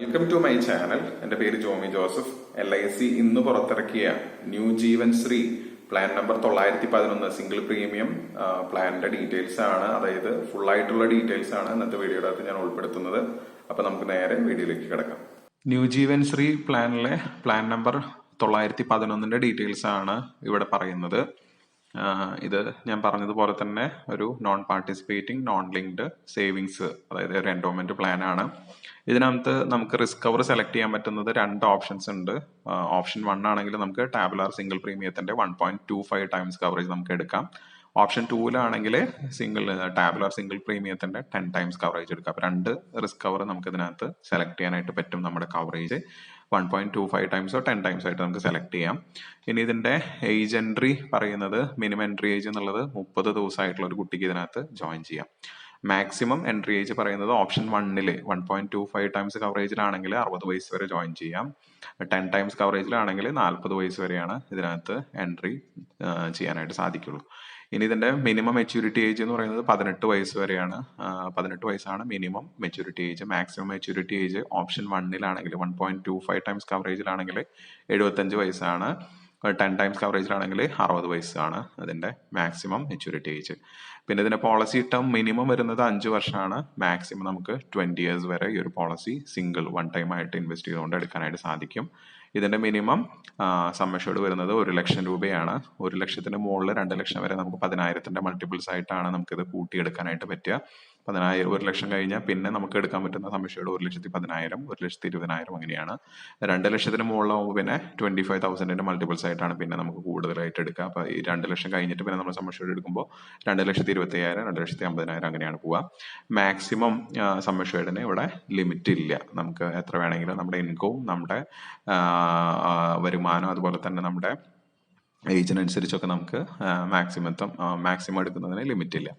Welcome to my channel. എൻ്റെ പേര് Jomy Joseph. LIC ഇന്ന് പുറത്തിറക്കിയ new Jeevan Shree plan number 911 single premium പ്ലാനിന്റെ ഡീറ്റെയിൽസ് ആണ്, അതായത് ഫുൾ ആയിട്ടുള്ള ഡീറ്റെയിൽസ് ആണ് ഇന്നത്തെ വീഡിയോയുടെ അകത്ത് ഞാൻ ഉൾപ്പെടുത്തുന്നത്. അപ്പൊ നമുക്ക് നേരെ വീഡിയോയിലേക്ക് കിടക്കാം. New Jeevan Shri പ്ലാനിലെ plan number 911 details ആണ് ഇവിടെ പറയുന്നത്. ഇത് ഞാൻ പറഞ്ഞതുപോലെ തന്നെ ഒരു non participating non linked savings, അതായത് ഒരു എൻഡോമെന്റ് പ്ലാൻ ആണ്. ഇതിനകത്ത് നമുക്ക് റിസ്ക് കവർ സെലക്ട് ചെയ്യാൻ പറ്റുന്നത് രണ്ട് ഓപ്ഷൻസ് ഉണ്ട്. ഓപ്ഷൻ 1 ആണെങ്കിൽ നമുക്ക് ടാബുലാർ സിംഗിൾ പ്രീമിയത്തിന്റെ 1.25 ടൈംസ് കവറേജ് നമുക്ക് എടുക്കാം. ഓപ്ഷൻ 2 ടാബുലാർ സിംഗിൾ പ്രീമിയത്തിന്റെ 10 ടൈംസ് കവറേജ് എടുക്കാം. അപ്പൊ രണ്ട് റിസ്ക് കവർ നമുക്ക് ഇതിനകത്ത് സെലക്ട് ചെയ്യാനായിട്ട് പറ്റും. നമ്മുടെ കവറേജ് 1.25 ടൈംസോ 10 ടൈംസ് ആയിട്ട് നമുക്ക് സെലക്ട് ചെയ്യാം. ഇനി ഇതിന്റെ ഏജ് എൻട്രി പറയുന്നത് മിനിമം എൻട്രി ഏജ് എന്നുള്ളത് 30 ദിവസമായിട്ടുള്ള ഒരു കുട്ടിക്ക് ഇതിനകത്ത് ജോയിൻ ചെയ്യാം. മാക്സിമം എൻട്രി ഏജ് പറയുന്നത് ഓപ്ഷൻ 1 1.25 ടൈംസ് കവറേജിലാണെങ്കിൽ 60 വയസ്സ് വരെ ജോയിൻ ചെയ്യാം. 10 ടൈംസ് കവറേജിലാണെങ്കിൽ 40 വയസ്സ് വരെയാണ് ഇതിനകത്ത് എൻട്രി ചെയ്യാനായിട്ട് സാധിക്കുള്ളൂ. ഇനി ഇതിന്റെ മിനിമം മെച്യൂരിറ്റി ഏജ് എന്ന് പറയുന്നത് 18 വയസ്സ് വരെയാണ്. 18 വയസ്സാണ് minimum maturity age. Maximum maturity age option 1 1.25 times കവറേജിലാണെങ്കിൽ 75 വയസ്സാണ്. 10 ടൈംസ് കവറേജിലാണെങ്കിൽ 60 വയസ്സാണ് അതിന്റെ മാക്സിമം മെച്യൂരിറ്റി ഏജ്. പിന്നെ ഇതിന്റെ പോളിസി ടേം മിനിമം വരുന്നത് 5 വർഷമാണ്. മാക്സിമം നമുക്ക് 20 ഇയേഴ്സ് വരെ ഈ ഒരു പോളിസി സിംഗിൾ വൺ ടൈം ആയിട്ട് ഇൻവെസ്റ്റ് ചെയ്തുകൊണ്ട് എടുക്കാനായിട്ട് സാധിക്കും. ഇതിന്റെ മിനിമം സം അഷ്യൂർഡ് വരുന്നത് 1 ലക്ഷം രൂപയാണ്. 1 ലക്ഷത്തിന് മുകളിൽ 2 ലക്ഷം വരെ നമുക്ക് 10,000ന്റെ മൾട്ടിപ്പിൾസ് ആയിട്ടാണ് നമുക്കിത് കൂട്ടിയെടുക്കാനായിട്ട് പറ്റുക. 1 ലക്ഷം കഴിഞ്ഞാൽ പിന്നെ നമുക്ക് എടുക്കാൻ പറ്റുന്ന സം അഷ്യൂർഡ് 1,10,000, 1,20,000 അങ്ങനെയാണ്. 2 ലക്ഷത്തിന് മുകളിലാവുമ്പോൾ പിന്നെ 25,000ന്റെ മൾട്ടിപ്പിൾസ് ആയിട്ടാണ് പിന്നെ നമുക്ക് കൂടുതലായിട്ട് എടുക്കുക. അപ്പൊ ഈ 2 ലക്ഷം കഴിഞ്ഞിട്ട് പിന്നെ നമ്മൾ സം അഷ്യൂർഡ് എടുക്കുമ്പോൾ 2,25,000, 2,50,000 അങ്ങനെയാണ് പോവുക. മാക്സിമം സം അഷ്യൂർഡിന് ഇവിടെ ലിമിറ്റ് ഇല്ല. നമുക്ക് എത്ര വേണമെങ്കിലും നമ്മുടെ ഇൻകവും നമ്മുടെ വരുമാനം അതുപോലെ തന്നെ നമ്മുടെ ഏജിനനുസരിച്ചൊക്കെ നമുക്ക് മാക്സിമം എടുക്കുന്നതിന് ലിമിറ്റ് ഇല്ല.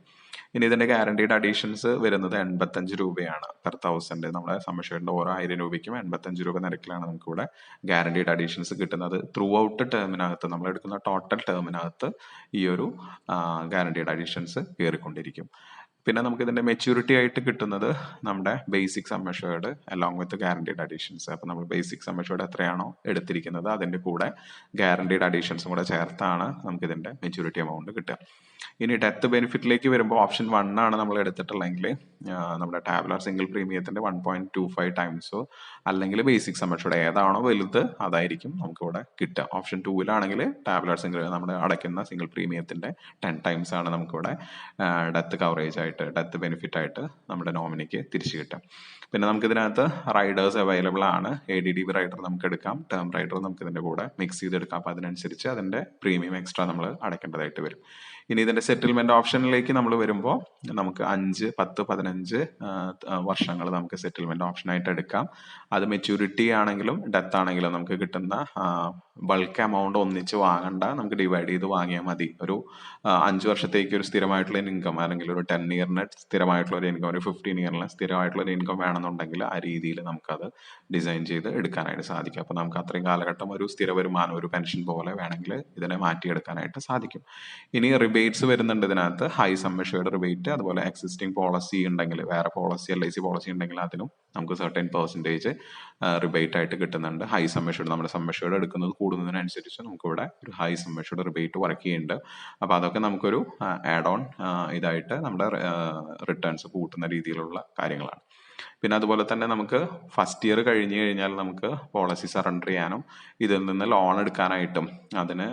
ഇനി ഇതിന്റെ ഗ്യാരണ്ടീഡ് അഡീഷൻസ് വരുന്നത് 85 രൂപയാണ് പെർ 1000. നമ്മുടെ സം അഷ്യൂർഡിന്റെ ഓരോ 1000 രൂപയ്ക്കും 85 രൂപ നിരക്കിലാണ് നമുക്ക് ഇവിടെ ഗ്യാരണ്ടീഡ് അഡീഷൻസ് കിട്ടുന്നത്. ത്രൂ ഔട്ട് ടേമിനകത്ത് നമ്മൾ എടുക്കുന്ന ടോട്ടൽ ടേമിനകത്ത് ഈ ഒരു ഗ്യാരണ്ടീഡ് അഡീഷൻസ് കയറിക്കൊണ്ടിരിക്കും. പിന്നെ നമുക്ക് ഇതിന്റെ മെച്യൂരിറ്റി ആയിട്ട് കിട്ടുന്നത് നമ്മുടെ basic sum assured along with guaranteed additions. അപ്പൊ നമ്മൾ ബേസിക് സം അഷ്യൂർഡ് എത്രയാണോ എടുത്തിരിക്കുന്നത് അതിന്റെ കൂടെ ഗ്യാരണ്ടീഡ് അഡീഷൻസും കൂടെ ചേർത്താണ് നമുക്ക് ഇതിന്റെ മെച്യൂരിറ്റി എമൗണ്ട് കിട്ടുക. ഇനി ഡെത്ത് ബെനിഫിറ്റിലേക്ക് വരുമ്പോൾ ഓപ്ഷൻ 1 ആണ് നമ്മൾ എടുത്തിട്ടുള്ളെങ്കിൽ നമ്മുടെ ടാബുലാർ സിംഗിൾ പ്രീമിയത്തിന്റെ 1.25 ടൈംസോ അല്ലെങ്കിൽ ബേസിക് സം അഷ്യൂർഡ് ഏതാണോ വലുത് അതായിരിക്കും നമുക്ക് ഇവിടെ കിട്ടുക. ഓപ്ഷൻ 2 ടാബുലാർ സിംഗിൾ നമ്മൾ അടയ്ക്കുന്ന സിംഗിൾ പ്രീമിയത്തിന്റെ 10 ടൈംസ് ആണ് നമുക്കിവിടെ ഡെത്ത് കവറേജ് ആയിട്ട് ഡെത്ത് ബെനിഫിറ്റ് ആയിട്ട് നമ്മുടെ നോമിനിക്ക് തിരിച്ചു കിട്ടും. പിന്നെ നമുക്ക് ഇതിനകത്ത് റൈഡേഴ്സ് അവൈലബിൾ ആണ്. ADDB റൈഡർ നമുക്ക് എടുക്കാം, ടേം റൈഡർ നമുക്ക് ഇതിന്റെ കൂടെ മിക്സ് ചെയ്തെടുക്കാം. അപ്പൊ അതിനനുസരിച്ച് അതിന്റെ പ്രീമിയം എക്സ്ട്രാ നമ്മൾ അടയ്ക്കേണ്ടതായിട്ട് വരും. ഇനി ഇതിന്റെ സെറ്റിൽമെന്റ് ഓപ്ഷനിലേക്ക് നമ്മൾ വരുമ്പോൾ നമുക്ക് 5, 10, 15 വർഷങ്ങൾ നമുക്ക് സെറ്റിൽമെന്റ് ഓപ്ഷൻ ആയിട്ട് എടുക്കാം. അത് മെച്യൂരിറ്റി ആണെങ്കിലും ഡെത്ത് ആണെങ്കിലും നമുക്ക് കിട്ടുന്ന ബൾക്ക് എമൗണ്ട് ഒന്നിച്ച് വാങ്ങണ്ട, നമുക്ക് ഡിവൈഡ് ചെയ്ത് വാങ്ങിയാൽ മതി. ഒരു 5 വർഷത്തേക്ക് ഒരു സ്ഥിരമായിട്ടുള്ള ഇൻകം അല്ലെങ്കിൽ ഒരു 10 ഇയറിന് സ്ഥിരമായിട്ടുള്ള ഒരു ഇൻകം, ഒരു 15 ഇയറിന് സ്ഥിരമായിട്ടുള്ള ഒരു ഇൻകം വേണമെന്നുണ്ടെങ്കിൽ ആ രീതിയിൽ നമുക്കത് ഡിസൈൻ ചെയ്ത് എടുക്കാനായിട്ട് സാധിക്കും. അപ്പൊ നമുക്ക് അത്രയും കാലഘട്ടം ഒരു സ്ഥിര വരുമാനം, ഒരു പെൻഷൻ പോലെ വേണമെങ്കിൽ ഇതിനെ മാറ്റിയെടുക്കാനായിട്ട് സാധിക്കും. ഇനി റിബേറ്റ്സ് വരുന്നുണ്ട് ഇതിനകത്ത്. ഹൈ സം അഷ്യൂർഡ് റിബേറ്റ്, അതുപോലെ എക്സിസ്റ്റിംഗ് പോളിസി ഉണ്ടെങ്കിൽ, വേറെ പോളിസി LIC പോളിസി ഉണ്ടെങ്കിൽ അതിനും നമുക്ക് സർട്ടൻ പെർസെൻറ്റേജ് റിബേറ്റ് ആയിട്ട് കിട്ടുന്നുണ്ട്. ഹൈ സം അഷ്യൂർഡ് നമ്മുടെ സം അഷ്യൂർഡ് എടുക്കുന്നത് കൂടുന്നതിനനുസരിച്ച് നമുക്ക് ഇവിടെ ഒരു high sum assured rebate work ചെയ്യുന്നുണ്ട്. അപ്പൊ അതൊക്കെ നമുക്കൊരു ആഡ് ഓൺ ഇതായിട്ട് നമ്മുടെ റിട്ടേൺസ് കൂട്ടുന്ന രീതിയിലുള്ള കാര്യങ്ങളാണ്. പിന്നെ അതുപോലെ തന്നെ നമുക്ക് ഫസ്റ്റ് ഇയർ കഴിഞ്ഞു കഴിഞ്ഞാൽ നമുക്ക് പോളിസി സറണ്ടർ ചെയ്യാനും ഇതിൽ നിന്ന് ലോൺ എടുക്കാനായിട്ടും അതിന്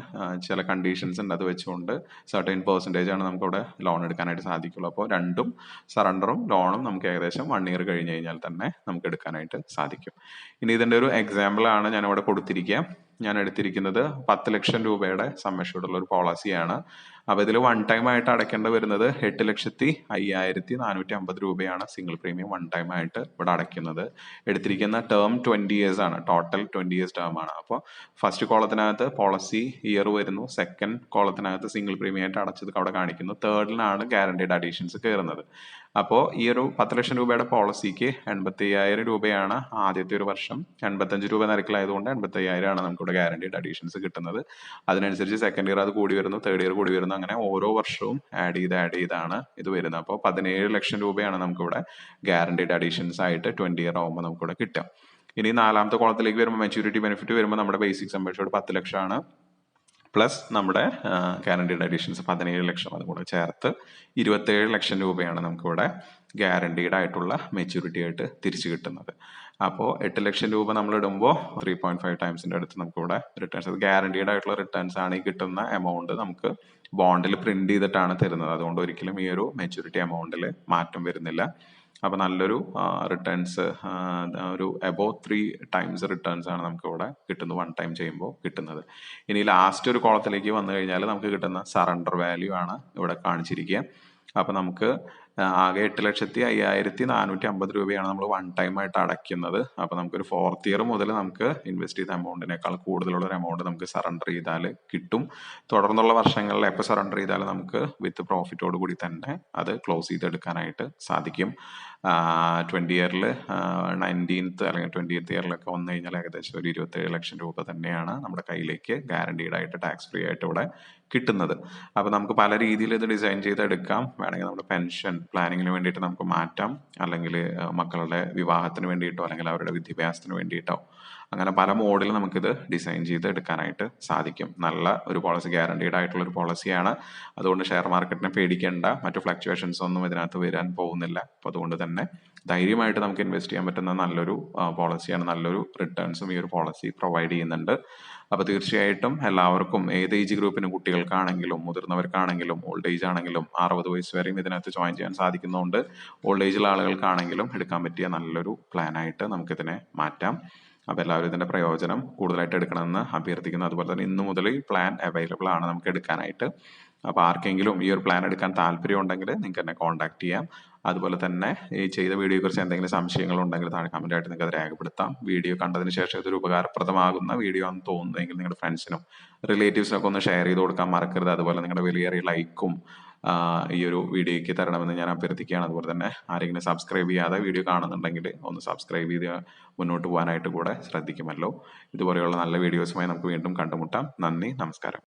ചില കണ്ടീഷൻസ് ഉണ്ട്. അത് വെച്ചുകൊണ്ട് സർട്ടൻ പെർസെൻറ്റേജ് ആണ് നമുക്ക് ഇവിടെ ലോൺ എടുക്കാനായിട്ട് സാധിക്കുള്ളൂ. അപ്പോൾ രണ്ടും സറണ്ടറും ലോണും നമുക്ക് ഏകദേശം 1 ഇയർ കഴിഞ്ഞു കഴിഞ്ഞാൽ തന്നെ നമുക്ക് എടുക്കാനായിട്ട് സാധിക്കും. ഇനി ഇതിന്റെ ഒരു എക്സാമ്പിൾ ആണ് ഞാൻ ഇവിടെ കൊടുത്തിരിക്കുക. ഞാൻ എടുത്തിരിക്കുന്നത് 10 ലക്ഷം രൂപയുടെ സം അഷ്യൂർഡ് ഉള്ള ഒരു പോളിസിയാണ്. അപ്പൊ ഇതിൽ വൺ ടൈം ആയിട്ട് അടയ്ക്കേണ്ടി വരുന്നത് 8,05,450 രൂപയാണ് സിംഗിൾ പ്രീമിയം വൺ ടൈം ആയിട്ട് ഇവിടെ അടയ്ക്കുന്നത്. എടുത്തിരിക്കുന്ന ടേം 20 ഇയേഴ്സ് ആണ്, ടോട്ടൽ 20 ഇയേഴ്സ് ടേം ആണ്. അപ്പോൾ ഫസ്റ്റ് കോളത്തിനകത്ത് പോളിസി ഇയർ വരുന്നു, സെക്കൻഡ് കോളത്തിനകത്ത് സിംഗിൾ പ്രീമിയം ആയിട്ട് അടച്ചത് അവിടെ കാണിക്കുന്നു, തേർഡിലാണ് ഗ്യാരണ്ടീഡ് അഡീഷൻസ് കയറുന്നത്. അപ്പോൾ ഈ ഒരു 10 ലക്ഷം രൂപയുടെ പോളിസിക്ക് 85,000 രൂപയാണ് ആദ്യത്തെ ഒരു വർഷം. 85 രൂപ നിരക്കിലായതുകൊണ്ട് 85,000 ആണ് നമുക്കിവിടെ ഗ്യാരണ്ടീഡ് അഡീഷൻസ് കിട്ടുന്നത്. അതിനനുസരിച്ച് സെക്കൻഡ് ഇയർ അത് കൂടി വരുന്നു, തേർഡ് ഇയർ കൂടി വരുന്നു, അങ്ങനെ ഓരോ വർഷവും ആഡ് ചെയ്താണ് ഇത് വരുന്നത്. അപ്പോൾ 17 ലക്ഷം രൂപയാണ് നമുക്കിവിടെ ഗ്യാരണ്ടീഡ് അഡീഷൻസ് ആയിട്ട് 20 ഇയർ ആകുമ്പോൾ നമുക്കിവിടെ കിട്ടുക. ഇനി നാലാമത്തെ കോളത്തിലേക്ക് വരുമ്പോൾ മെച്യൂരിറ്റി ബെനിഫിറ്റ് വരുമ്പോൾ നമ്മുടെ ബേസിക് സം അഷ്യൂർഡ് 10 ലക്ഷമാണ്. പ്ലസ് നമ്മുടെ ഗ്യാരണ്ടീഡ് അഡീഷൻസ് 17 ലക്ഷം അതും കൂടെ ചേർത്ത് 27 ലക്ഷം രൂപയാണ് നമുക്കിവിടെ ഗ്യാരണ്ടീഡ് ആയിട്ടുള്ള മെച്യൂരിറ്റി ആയിട്ട് തിരിച്ചു കിട്ടുന്നത്. അപ്പോൾ 8 ലക്ഷം രൂപ നമ്മൾ ഇടുമ്പോൾ 3.5 ടൈംസിന്റെ അടുത്ത് നമുക്കിവിടെ റിട്ടേൺസ്, അത് ഗ്യാരണ്ടീഡ് ആയിട്ടുള്ള റിട്ടേൺസ് ആണ്. ഈ കിട്ടുന്ന എമൗണ്ട് നമുക്ക് ബോണ്ടിൽ പ്രിന്റ് ചെയ്തിട്ടാണ് തരുന്നത്. അതുകൊണ്ട് ഒരിക്കലും ഈ ഒരു മെച്യൂരിറ്റി എമൗണ്ടിൽ മാറ്റം വരുന്നില്ല. അപ്പൊ നല്ലൊരു റിട്ടേൺസ്, ഒരു അബോവ് 3 ടൈംസ് റിട്ടേൺസ് ആണ് നമുക്ക് ഇവിടെ കിട്ടുന്നത് 1 ടൈം ചെയ്യുമ്പോൾ കിട്ടുന്നത്. ഇനി ലാസ്റ്റ് ഒരു കോളത്തിലേക്ക് വന്നു കഴിഞ്ഞാൽ നമുക്ക് കിട്ടുന്ന സറണ്ടർ വാല്യൂ ആണ് ഇവിടെ കാണിച്ചിരിക്കുക. അപ്പൊ നമുക്ക് ആകെ 8,05,450 രൂപയാണ് നമ്മൾ 1 ടൈം ആയിട്ട് അടയ്ക്കുന്നത്. അപ്പൊ നമുക്കൊരു 4th ഇയർ മുതൽ നമുക്ക് ഇൻവെസ്റ്റ് ചെയ്ത എമൗണ്ടിനേക്കാൾ കൂടുതലുള്ള ഒരു എമൗണ്ട് നമുക്ക് സറണ്ടർ ചെയ്താൽ കിട്ടും. തുടർന്നുള്ള വർഷങ്ങളിൽ എപ്പോൾ സറണ്ടർ ചെയ്താലും നമുക്ക് വിത്ത് പ്രോഫിറ്റോട് കൂടി തന്നെ അത് ക്ലോസ് ചെയ്തെടുക്കാനായിട്ട് സാധിക്കും. 20 ഇയറിൽ 19th അല്ലെങ്കിൽ 20th ഇയറിലൊക്കെ വന്നു കഴിഞ്ഞാൽ ഏകദേശം ഒരു 27 ലക്ഷം രൂപ തന്നെയാണ് നമ്മുടെ കയ്യിലേക്ക് ഗ്യാരണ്ടീഡ് ആയിട്ട് ടാക്സ് ഫ്രീ ആയിട്ട് ഇവിടെ കിട്ടുന്നത്. അപ്പൊ നമുക്ക് പല രീതിയിൽ ഇത് ഡിസൈൻ ചെയ്തെടുക്കാം. വേണമെങ്കിൽ നമ്മുടെ പെൻഷൻ പ്ലാനിങ്ങിന് വേണ്ടിയിട്ട് നമുക്ക് മാറ്റാം, അല്ലെങ്കിൽ മക്കളുടെ വിവാഹത്തിന് വേണ്ടിയിട്ടോ അല്ലെങ്കിൽ അവരുടെ വിദ്യാഭ്യാസത്തിന് വേണ്ടിയിട്ടോ, അങ്ങനെ പല മോഡിൽ നമുക്കിത് ഡിസൈൻ ചെയ്ത് എടുക്കാനായിട്ട് സാധിക്കും. നല്ല ഒരു പോളിസി, ഗ്യാരണ്ടീഡ് ആയിട്ടുള്ള ഒരു പോളിസിയാണ്. അതുകൊണ്ട് ഷെയർ മാർക്കറ്റിനെ പേടിക്കേണ്ട, മറ്റു ഫ്ലക്ച്വേഷൻസ് ഒന്നും ഇതിനകത്ത് വരാൻ പോകുന്നില്ല. അപ്പൊ അതുകൊണ്ട് തന്നെ ധൈര്യമായിട്ട് നമുക്ക് ഇൻവെസ്റ്റ് ചെയ്യാൻ പറ്റുന്ന നല്ലൊരു പോളിസിയാണ്. നല്ലൊരു റിട്ടേൺസും ഈ ഒരു പോളിസി പ്രൊവൈഡ് ചെയ്യുന്നുണ്ട്. അപ്പൊ തീർച്ചയായിട്ടും എല്ലാവർക്കും, ഏത് ഏജ് ഗ്രൂപ്പിനും, കുട്ടികൾക്കാണെങ്കിലും മുതിർന്നവർക്കാണെങ്കിലും ഓൾഡ് ഏജ് ആണെങ്കിലും 60 വയസ്സ് വരെയും ഇതിനകത്ത് ജോയിൻ ചെയ്യാൻ സാധിക്കുന്നതുകൊണ്ട് ഓൾഡ് ഏജിലുള്ള ആളുകൾക്കാണെങ്കിലും എടുക്കാൻ പറ്റിയ നല്ലൊരു പ്ലാൻ ആയിട്ട് നമുക്കിതിനെ മാറ്റാം. അപ്പൊ എല്ലാവരും ഇതിന്റെ പ്രയോജനം കൂടുതലായിട്ട് എടുക്കണമെന്ന് അഭ്യർത്ഥിക്കുന്നു. അതുപോലെ തന്നെ ഇന്നു മുതൽ ഈ പ്ലാൻ അവൈലബിൾ ആണ് നമുക്ക് എടുക്കാനായിട്ട്. അപ്പൊ ആർക്കെങ്കിലും ഈ ഒരു പ്ലാൻ എടുക്കാൻ താല്പര്യം ഉണ്ടെങ്കിൽ നിങ്ങൾക്ക് എന്നെ കോൺടാക്ട് ചെയ്യാം. അതുപോലെ തന്നെ ഈ ചെയ്ത വീഡിയോയെ കുറിച്ച് എന്തെങ്കിലും സംശയങ്ങൾ ഉണ്ടെങ്കിൽ താഴെ കമന്റ് ആയിട്ട് നിങ്ങൾക്ക് അത് രേഖപ്പെടുത്താം. വീഡിയോ കണ്ടതിന് ശേഷം ഇതൊരു ഉപകാരപ്രദമാകുന്ന വീഡിയോ ആണെന്ന് തോന്നുന്നെങ്കിൽ നിങ്ങളുടെ ഫ്രണ്ട്സിനും റിലേറ്റീവ്സിനൊക്കെ ഒന്ന് ഷെയർ ചെയ്ത് കൊടുക്കാൻ മറക്കരുത്. അതുപോലെ നിങ്ങളുടെ വലിയ ലൈക്കും ഈ ഒരു വീഡിയോയ്ക്ക് തരണമെന്ന് ഞാൻ അഭ്യർത്ഥിക്കുകയാണ്. അതുപോലെ തന്നെ ആരെങ്കിലും സബ്സ്ക്രൈബ് ചെയ്യാതെ വീഡിയോ കാണുന്നുണ്ടെങ്കിൽ ഒന്ന് സബ്സ്ക്രൈബ് ചെയ്ത് മുന്നോട്ട് പോകാനായിട്ട് കൂടെ ശ്രദ്ധിക്കുമല്ലോ. ഇതുപോലെയുള്ള നല്ല വീഡിയോസുമായി നമുക്ക് വീണ്ടും കണ്ടുമുട്ടാം. നന്ദി, നമസ്കാരം.